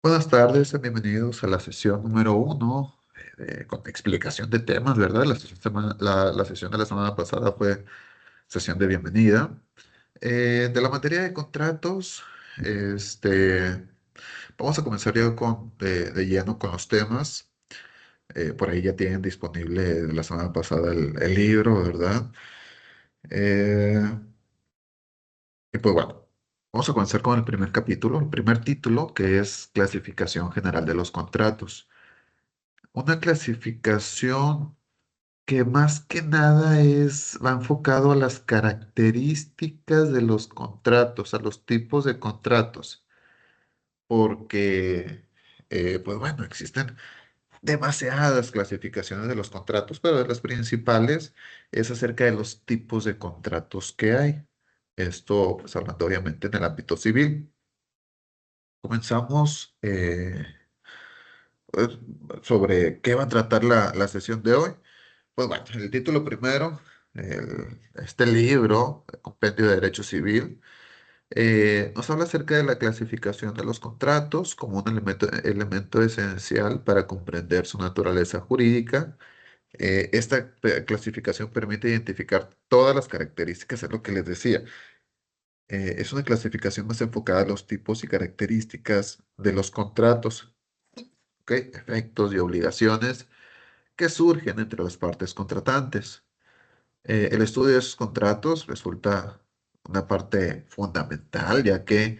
Buenas tardes, bienvenidos a la sesión número uno, con explicación de temas, ¿verdad? La sesión de la semana pasada fue sesión de bienvenida. De la materia de contratos, este, vamos a comenzar ya de lleno con los temas. Por ahí ya tienen disponible de la semana pasada el libro, ¿verdad? Eh, y pues bueno, vamos a comenzar con el primer capítulo, el primer título, que es Clasificación General de los Contratos. Una clasificación que más que nada va enfocado a las características de los contratos, a los tipos de contratos, porque, pues bueno, existen demasiadas clasificaciones de los contratos, pero de las principales es acerca de los tipos de contratos que hay. Esto, pues hablando obviamente en el ámbito civil. Comenzamos pues, sobre qué va a tratar la sesión de hoy. Pues bueno, el título primero, este libro, el Compendio de Derecho Civil, nos habla acerca de la clasificación de los contratos como un elemento esencial para comprender su naturaleza jurídica. Esta clasificación permite identificar todas las características, es lo que les decía. Es una clasificación más enfocada a los tipos y características de los contratos, ¿ok? Efectos y obligaciones que surgen entre las partes contratantes. El estudio de esos contratos resulta una parte fundamental, ya que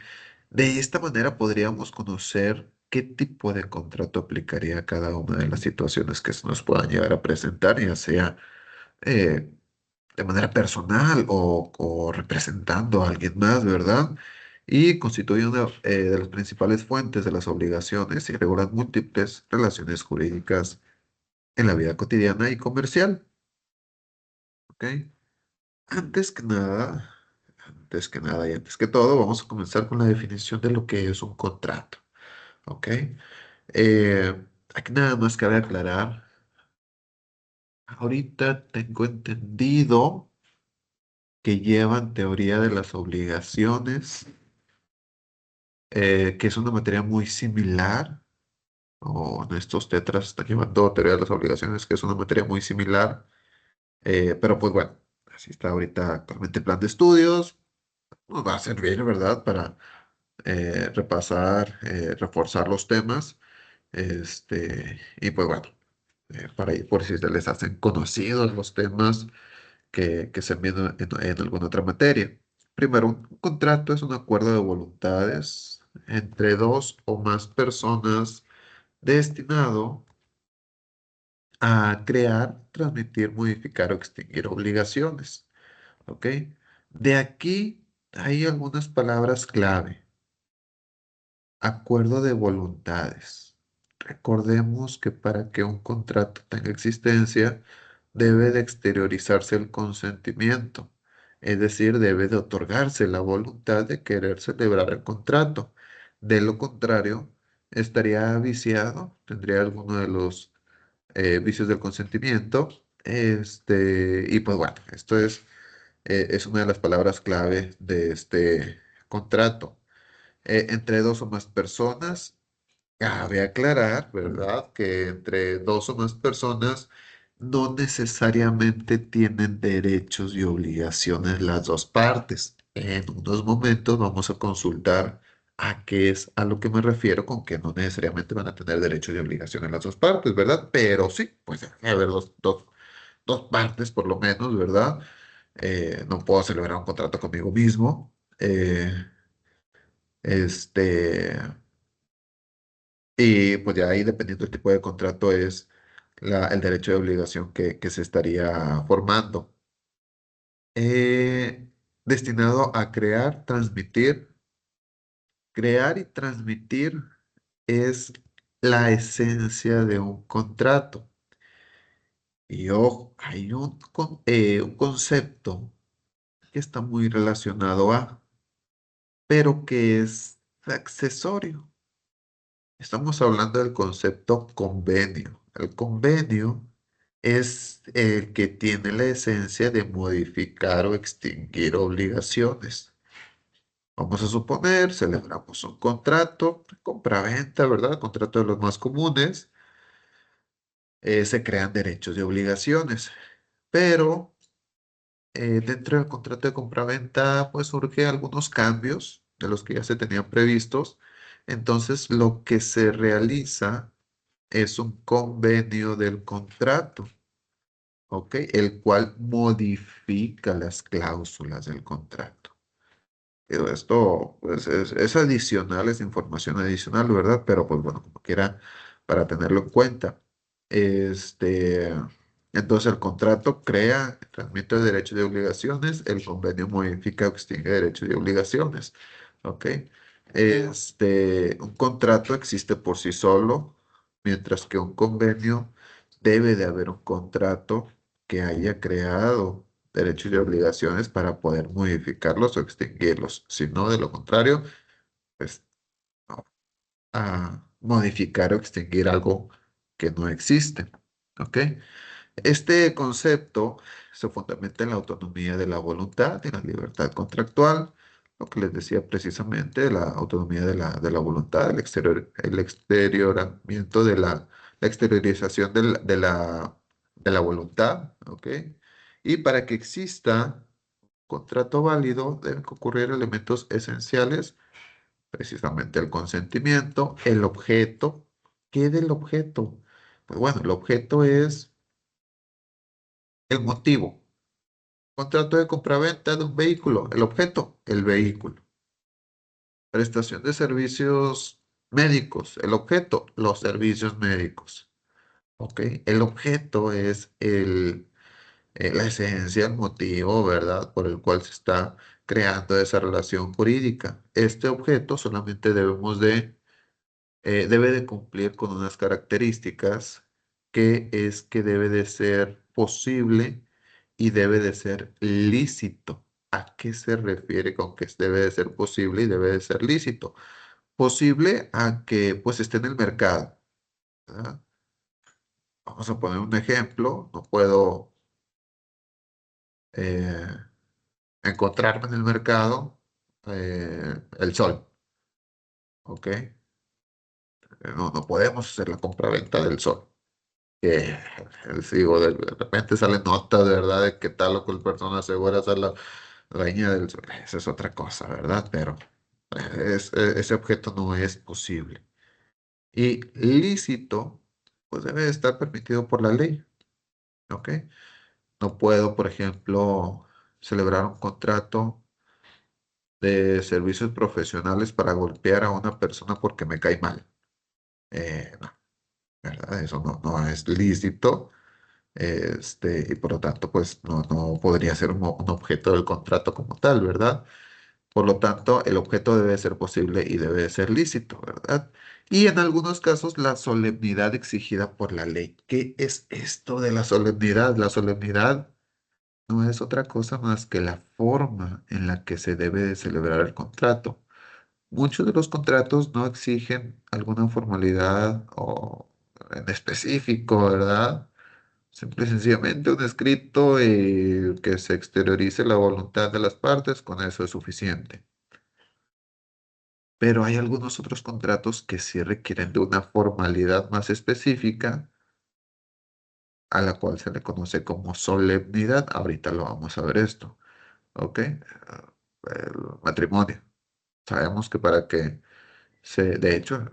de esta manera podríamos conocer qué tipo de contrato aplicaría a cada una de las situaciones que se nos puedan llegar a presentar, ya sea eh, de manera personal o representando a alguien más, ¿verdad? Y constituye una de las principales fuentes de las obligaciones y regulan múltiples relaciones jurídicas en la vida cotidiana y comercial, ¿ok? Antes que nada, antes que nada y antes que todo, vamos a comenzar con la definición de lo que es un contrato, ¿ok? Aquí nada más cabe aclarar, ahorita tengo entendido que llevan teoría de las obligaciones, que es una materia muy similar, o en estos tetras están llevando teoría de las obligaciones, que es una materia muy similar, pero pues bueno, así está ahorita actualmente el plan de estudios, nos va a servir, ¿verdad? Para repasar, reforzar los temas, y pues bueno, para ir por si se les hacen conocidos los temas que se envían en alguna otra materia. Primero, un contrato es un acuerdo de voluntades entre dos o más personas destinado a crear, transmitir, modificar o extinguir obligaciones. ¿Ok? De aquí hay algunas palabras clave. Acuerdo de voluntades. Recordemos que para que un contrato tenga existencia, debe de exteriorizarse el consentimiento, es decir, debe de otorgarse la voluntad de querer celebrar el contrato. De lo contrario, estaría viciado, tendría alguno de los vicios del consentimiento. Y pues bueno, esto es una de las palabras clave de este contrato. Entre dos o más personas. Cabe aclarar, ¿verdad? Que entre dos o más personas no necesariamente tienen derechos y obligaciones las dos partes. En unos momentos vamos a consultar a qué es a lo que me refiero con que no necesariamente van a tener derechos y obligaciones las dos partes, ¿verdad? Pero sí, pues debe haber dos partes por lo menos, ¿verdad? No puedo celebrar un contrato conmigo mismo. eh, este. Y pues ya ahí, dependiendo del tipo de contrato, es el derecho de obligación que se estaría formando. Eh, Destinado a crear y transmitir es la esencia de un contrato. Y ojo, hay un concepto que está muy relacionado pero que es accesorio. Estamos hablando del concepto convenio. El convenio es el que tiene la esencia de modificar o extinguir obligaciones. Vamos a suponer, celebramos un contrato, compra-venta, ¿verdad? Contrato de los más comunes. Se crean derechos y obligaciones, pero dentro del contrato de compraventa, pues surge algunos cambios de los que ya se tenían previstos. Entonces, lo que se realiza es un convenio del contrato, ¿ok? El cual modifica las cláusulas del contrato. Pero esto, pues, es adicional, es información adicional, ¿verdad? Pero, pues, bueno, como quiera, para tenerlo en cuenta. Este, entonces, el contrato crea, transmite derechos y obligaciones, el convenio modifica o extingue derechos y obligaciones, ¿ok? Un contrato existe por sí solo, mientras que un convenio debe de haber un contrato que haya creado derechos y obligaciones para poder modificarlos o extinguirlos. Si no, de lo contrario, pues no, a modificar o extinguir algo que no existe. ¿Ok? Este concepto se fundamenta en la autonomía de la voluntad y la libertad contractual, lo que les decía precisamente, la autonomía de la voluntad, el exterioramiento la exteriorización de la voluntad, ¿ok? Y para que exista contrato válido deben ocurrir elementos esenciales, precisamente el consentimiento, el objeto. ¿Qué del objeto? Pues bueno, el objeto es el motivo. Contrato de compraventa de un vehículo. El objeto, el vehículo. Prestación de servicios médicos. El objeto, los servicios médicos. ¿Ok? El objeto es la esencia, el motivo, ¿verdad? Por el cual se está creando esa relación jurídica. Este objeto solamente debe de cumplir con unas características que es que debe de ser posible y debe de ser lícito. ¿A qué se refiere con que debe de ser posible y debe de ser lícito? Posible a que pues esté en el mercado, ¿verdad? Vamos a poner un ejemplo. No puedo eh, encontrarme en el mercado el sol, ¿ok? No, no podemos hacer la compra-venta del sol. Que digo, de repente salen notas, de verdad, de que tal o cual persona asegura ser la dueña del sol. Esa es otra cosa, ¿verdad? Pero ese objeto no es posible. Y lícito, pues debe estar permitido por la ley, ¿ok? No puedo, por ejemplo, celebrar un contrato de servicios profesionales para golpear a una persona porque me cae mal. No, ¿verdad? Eso no es lícito. Y por lo tanto, pues no podría ser un objeto del contrato como tal, ¿verdad? Por lo tanto, el objeto debe ser posible y debe ser lícito, ¿verdad? Y en algunos casos, la solemnidad exigida por la ley. ¿Qué es esto de la solemnidad? La solemnidad no es otra cosa más que la forma en la que se debe de celebrar el contrato. Muchos de los contratos no exigen alguna formalidad o en específico, ¿verdad? Simple y sencillamente un escrito que se exteriorice la voluntad de las partes, con eso es suficiente. Pero hay algunos otros contratos que sí requieren de una formalidad más específica, a la cual se le conoce como solemnidad. Ahorita lo vamos a ver esto, ¿ok? El matrimonio. Sabemos que para que de hecho,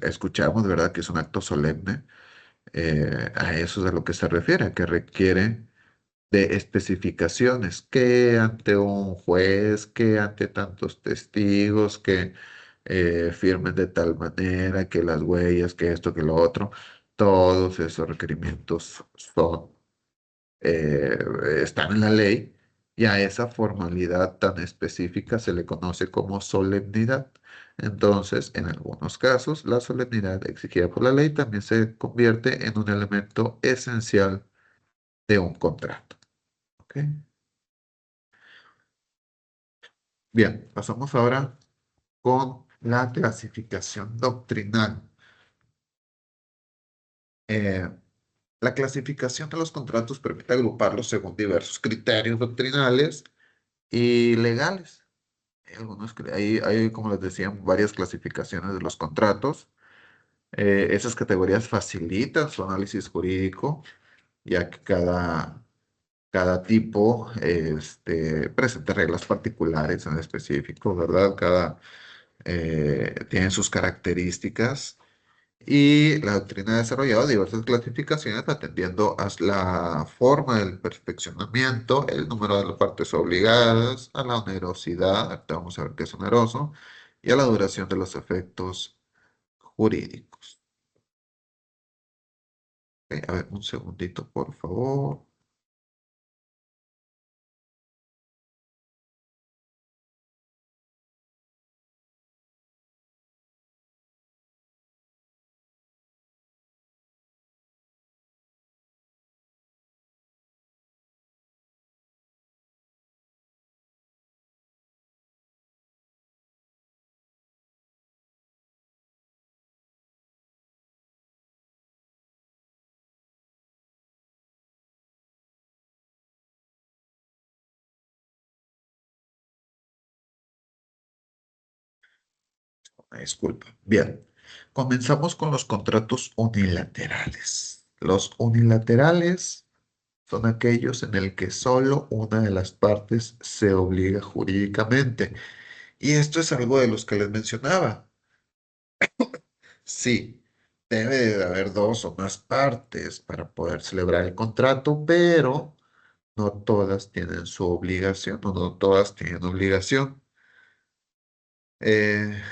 escuchamos, ¿verdad?, que es un acto solemne. A eso es a lo que se refiere, que requiere de especificaciones, que ante un juez, que ante tantos testigos, que firmen de tal manera, que las huellas, que esto, que lo otro, todos esos requerimientos son, eh, están en la ley y a esa formalidad tan específica se le conoce como solemnidad. Entonces, en algunos casos, la solemnidad exigida por la ley también se convierte en un elemento esencial de un contrato. ¿Ok? Bien, pasamos ahora con la clasificación doctrinal. Eh, la clasificación de los contratos permite agruparlos según diversos criterios doctrinales y legales. Hay, como les decía, varias clasificaciones de los contratos. Esas categorías facilitan su análisis jurídico, ya que cada tipo presenta reglas particulares en específico, ¿verdad? Tiene sus características y la doctrina ha desarrollado diversas clasificaciones atendiendo a la forma del perfeccionamiento, el número de las partes obligadas, a la onerosidad, ahorita vamos a ver qué es oneroso, y a la duración de los efectos jurídicos. Ok, a ver, un segundito, por favor. Disculpa. Bien, comenzamos con los contratos unilaterales. Los unilaterales son aquellos en el que solo una de las partes se obliga jurídicamente. Y esto es algo de los que les mencionaba. Sí, debe de haber dos o más partes para poder celebrar el contrato, pero no todas tienen su obligación, o no todas tienen obligación. Eh,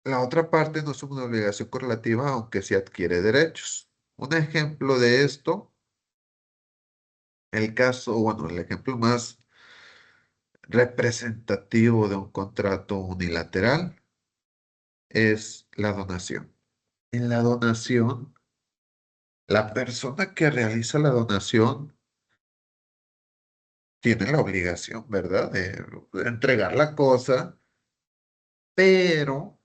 la otra parte no es una obligación correlativa, aunque se adquiere derechos. Un ejemplo de esto, el ejemplo más representativo de un contrato unilateral es la donación. En la donación, la persona que realiza la donación tiene la obligación, ¿verdad?, de entregar la cosa, pero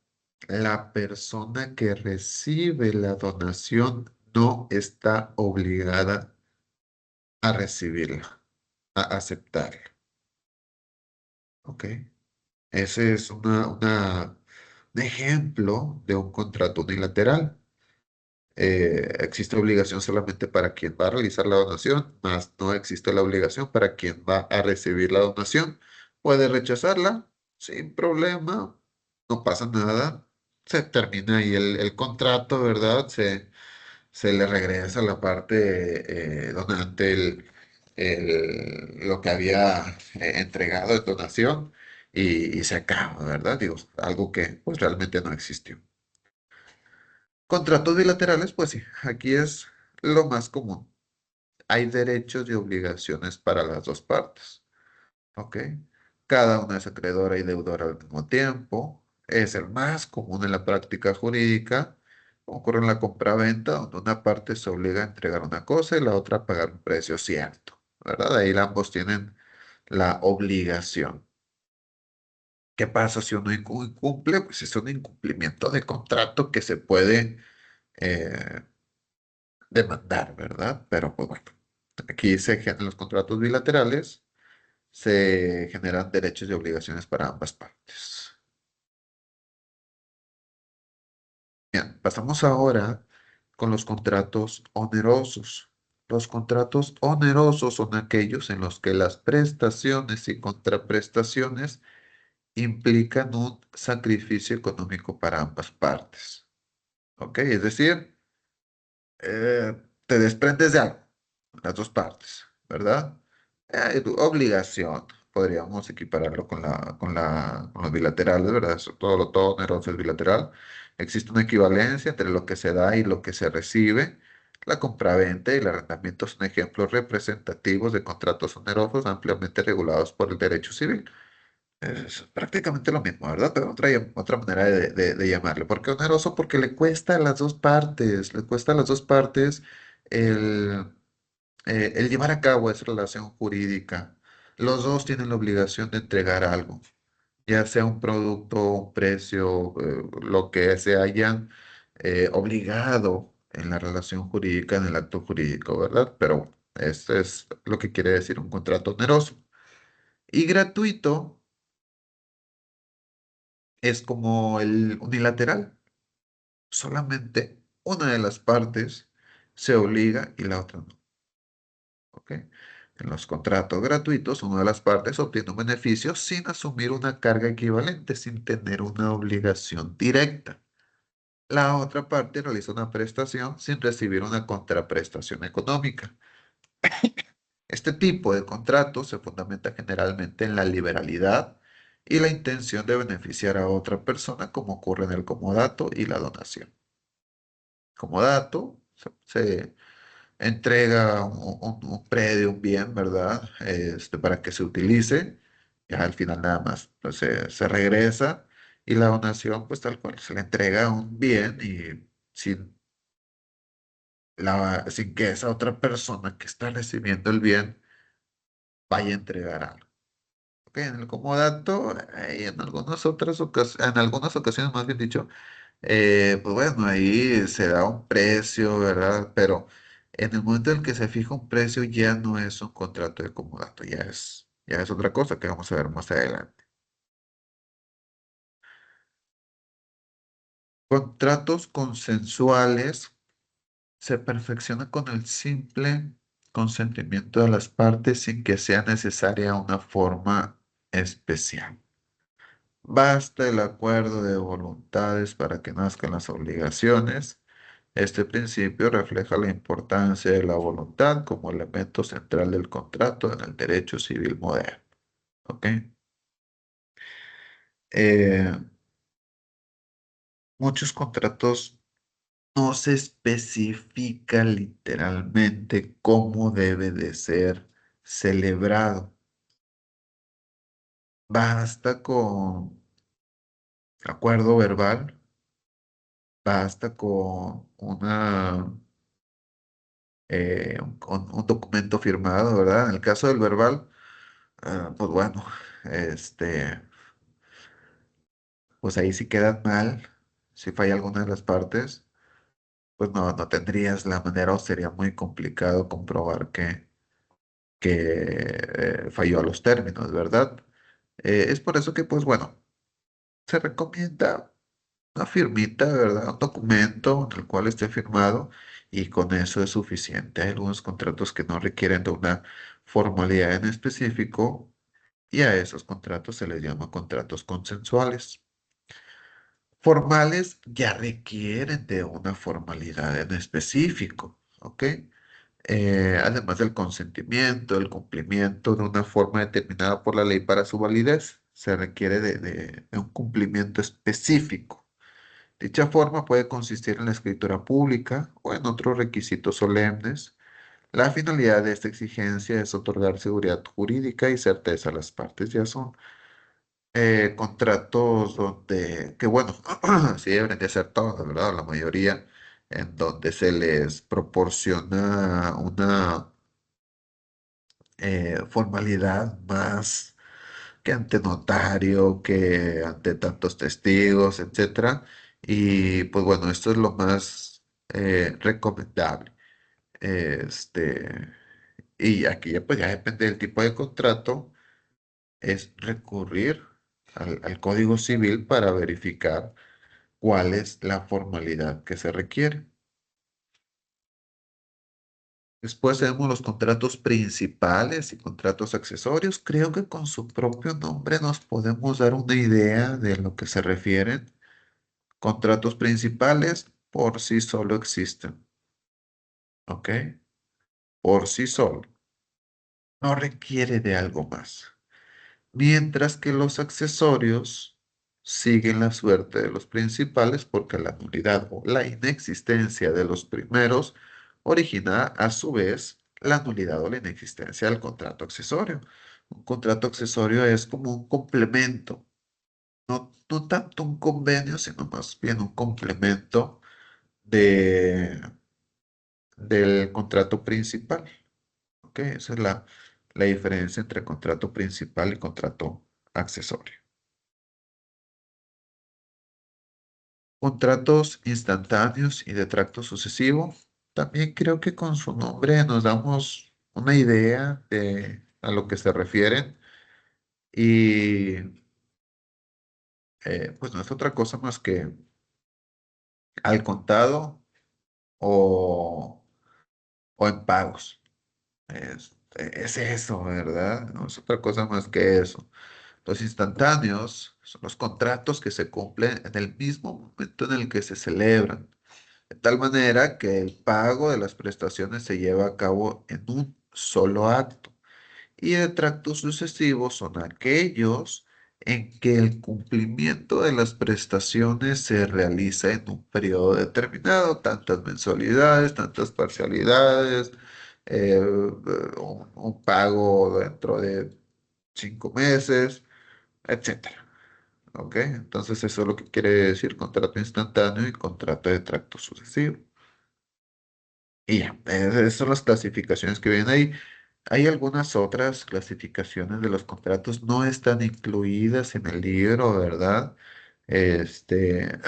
la persona que recibe la donación no está obligada a recibirla, a aceptarla. ¿Ok? Ese es un ejemplo de un contrato unilateral. Existe obligación solamente para quien va a realizar la donación, más no existe la obligación para quien va a recibir la donación. Puede rechazarla sin problema, no pasa nada, se termina ahí el contrato, ¿verdad? Se le regresa la parte donante lo que había entregado en donación y se acaba, ¿verdad? Digo, algo que pues realmente no existió. Contratos bilaterales, pues sí, aquí es lo más común. Hay derechos y obligaciones para las dos partes, ¿ok? Cada una es acreedora y deudora al mismo tiempo. Es el más común en la práctica jurídica. Ocurre en la compraventa, donde una parte se obliga a entregar una cosa y la otra a pagar un precio cierto, ¿verdad? Ahí ambos tienen la obligación. ¿Qué pasa si uno incumple? Pues es un incumplimiento de contrato que se puede eh, demandar, ¿verdad? Pero pues bueno, aquí en los contratos bilaterales se generan derechos y obligaciones para ambas partes. Bien, pasamos ahora con los contratos onerosos. Los contratos onerosos son aquellos en los que las prestaciones y contraprestaciones implican un sacrificio económico para ambas partes. ¿Ok? Es decir, te desprendes de algo, las dos partes, ¿verdad? Tu obligación, podríamos equipararlo con los bilaterales, ¿verdad? Todo oneroso es bilateral. Existe una equivalencia entre lo que se da y lo que se recibe. La compraventa y el arrendamiento son ejemplos representativos de contratos onerosos ampliamente regulados por el derecho civil. Es prácticamente lo mismo, ¿verdad? Pero otra manera de llamarlo. ¿Por qué oneroso? Porque le cuesta a las dos partes, le cuesta a las dos partes el, el llevar a cabo esa relación jurídica. Los dos tienen la obligación de entregar algo, ya sea un producto, un precio, lo que se hayan obligado en la relación jurídica, en el acto jurídico, ¿verdad? Pero Esto es lo que quiere decir un contrato oneroso. Y gratuito es como el unilateral. Solamente una de las partes se obliga y la otra no. ¿Ok? En los contratos gratuitos, una de las partes obtiene un beneficio sin asumir una carga equivalente, sin tener una obligación directa. La otra parte realiza una prestación sin recibir una contraprestación económica. Este tipo de contrato se fundamenta generalmente en la liberalidad y la intención de beneficiar a otra persona, como ocurre en el comodato y la donación. Comodato se entrega un predio, un bien, ¿verdad? Para que se utilice. Ya al final nada más pues, se regresa y la donación, pues tal cual, se le entrega un bien y sin, sin que esa otra persona que está recibiendo el bien vaya a entregar algo. Ok, en el comodato y en algunas ocasiones, más bien dicho, pues bueno, ahí se da un precio, ¿verdad? Pero en el momento en que se fija un precio ya no es un contrato de comodato, ya es otra cosa que vamos a ver más adelante. Contratos consensuales se perfeccionan con el simple consentimiento de las partes sin que sea necesaria una forma especial. Basta el acuerdo de voluntades para que nazcan las obligaciones. Este principio refleja la importancia de la voluntad como elemento central del contrato en el derecho civil moderno. ¿Ok? Eh, Muchos contratos no se especifica literalmente cómo debe de ser celebrado. Basta con acuerdo verbal, basta con un documento firmado, ¿verdad? En el caso del verbal, pues bueno, este, pues ahí si quedan mal, si falla alguna de las partes, pues no tendrías la manera o sería muy complicado comprobar que falló a los términos, ¿verdad? Es por eso que, pues bueno, se recomienda una firmita, ¿verdad? Un documento en el cual esté firmado y con eso es suficiente. Hay algunos contratos que no requieren de una formalidad en específico y a esos contratos se les llama contratos consensuales. Formales ya requieren de una formalidad en específico, ¿ok? Además del consentimiento, el cumplimiento de una forma determinada por la ley para su validez, se requiere de un cumplimiento específico. Dicha forma puede consistir en la escritura pública o en otros requisitos solemnes. La finalidad de esta exigencia es otorgar seguridad jurídica y certeza a las partes. Ya son contratos donde, que bueno, sí deben de ser todos, ¿verdad? La mayoría, en donde se les proporciona una formalidad más que ante notario, que ante tantos testigos, etcétera. Y pues bueno, esto es lo más recomendable. Este, y aquí ya, pues ya depende del tipo de contrato, es recurrir al Código Civil para verificar cuál es la formalidad que se requiere. Después tenemos los contratos principales y contratos accesorios. Creo que con su propio nombre nos podemos dar una idea de lo que se refieren. Contratos principales por sí solo existen, ¿ok? Por sí solo. No requiere de algo más. Mientras que los accesorios siguen la suerte de los principales porque la nulidad o la inexistencia de los primeros origina a su vez la nulidad o la inexistencia del contrato accesorio. Un contrato accesorio es como un complemento, no tanto un convenio, sino más bien un complemento de, del contrato principal. ¿Ok? Esa es la diferencia entre contrato principal y contrato accesorio. Contratos instantáneos y de tracto sucesivo. También creo que con su nombre nos damos una idea de a lo que se refieren y pues no es otra cosa más que al contado o, o en pagos. Es eso, ¿verdad? No es otra cosa más que eso. Los instantáneos son los contratos que se cumplen en el mismo momento en el que se celebran, de tal manera que el pago de las prestaciones se lleva a cabo en un solo acto. Y de tractos sucesivos son aquellos en que el cumplimiento de las prestaciones se realiza en un periodo determinado, tantas mensualidades, tantas parcialidades, un pago dentro de 5 meses, etcétera. ¿Ok? Entonces eso es lo que quiere decir contrato instantáneo y contrato de tracto sucesivo. Y ya, esas son las clasificaciones que vienen ahí. Hay algunas otras clasificaciones de los contratos, no están incluidas en el libro, ¿verdad? Este,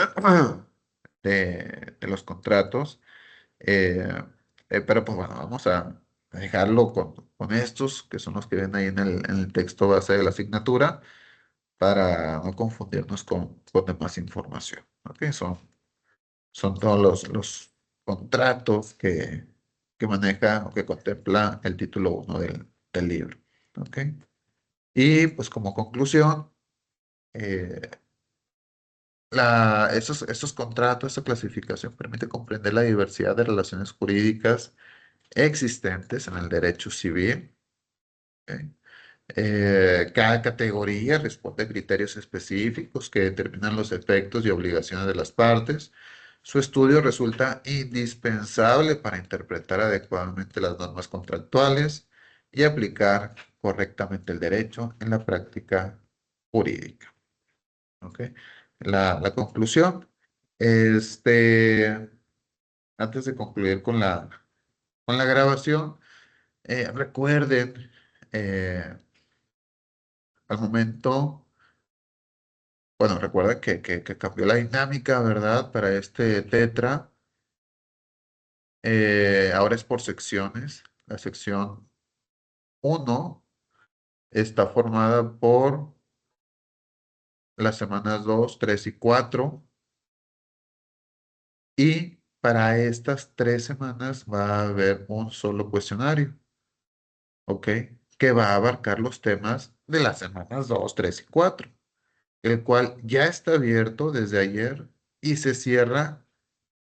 de los contratos. eh, pero pues bueno, vamos a dejarlo con estos, que son los que ven ahí en el texto base de la asignatura, para no confundirnos con demás información. ¿Ok? Son todos los contratos que maneja o que contempla el título 1 del libro. ¿Ok? Y pues como conclusión, eh, estos contratos, esta clasificación permite comprender la diversidad de relaciones jurídicas existentes en el derecho civil. ¿Ok? Cada categoría responde a criterios específicos que determinan los efectos y obligaciones de las partes. Su estudio resulta indispensable para interpretar adecuadamente las normas contractuales y aplicar correctamente el derecho en la práctica jurídica. ¿Ok? La conclusión, este, antes de concluir con la grabación, recuerden, al momento. Bueno, recuerda que cambió la dinámica, ¿verdad? Para este tetra. Ahora es por secciones. La sección uno está formada por las semanas 2, 3 y 4. Y para estas 3 semanas va a haber un solo cuestionario, ¿ok? Que va a abarcar los temas de las semanas 2, 3 y 4, el cual ya está abierto desde ayer y se cierra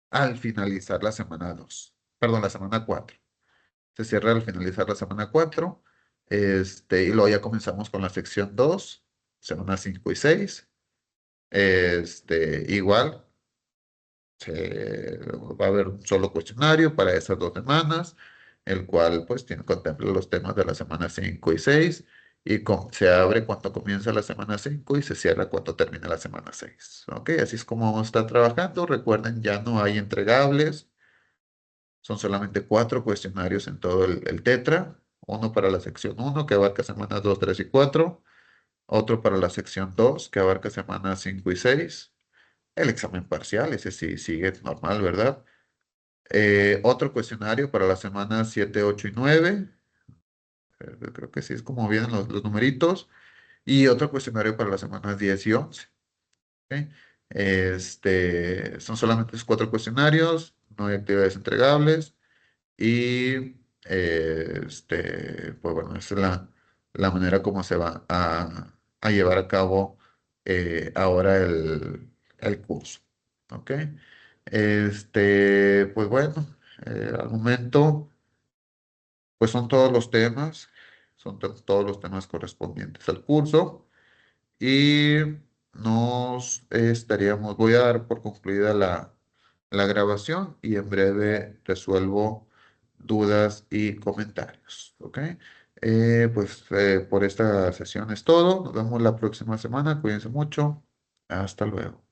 al finalizar la semana 2, perdón, la semana 4. Se cierra al finalizar la semana 4, y luego ya comenzamos con la sección 2, semana 5 y 6. Igual, va a haber un solo cuestionario para esas 2 semanas, el cual pues contempla los temas de la semana 5 y 6 y se abre cuando comienza la semana 5 y se cierra cuando termina la semana 6. ¿Ok? Así es como vamos a estar trabajando. Recuerden, ya no hay entregables. Son solamente 4 cuestionarios en todo el tetra. Uno para la sección 1 que abarca semanas 2, 3 y 4. Otro para la sección 2 que abarca semanas 5 y 6. El examen parcial, ese sí sigue normal, ¿verdad? Otro cuestionario para las semanas 7, 8 y 9. Creo que sí es como vienen los numeritos. Y otro cuestionario para las semanas 10 y 11. ¿Ok? Son solamente esos 4 cuestionarios. No hay actividades entregables. Y pues bueno, esa es la manera como se va a llevar a cabo ahora el curso. ¿Ok? Pues bueno, al momento, pues son todos los temas, son todos los temas correspondientes al curso. Y voy a dar por concluida la grabación y en breve resuelvo dudas y comentarios. ¿Ok? Por esta sesión es todo. Nos vemos la próxima semana. Cuídense mucho. Hasta luego.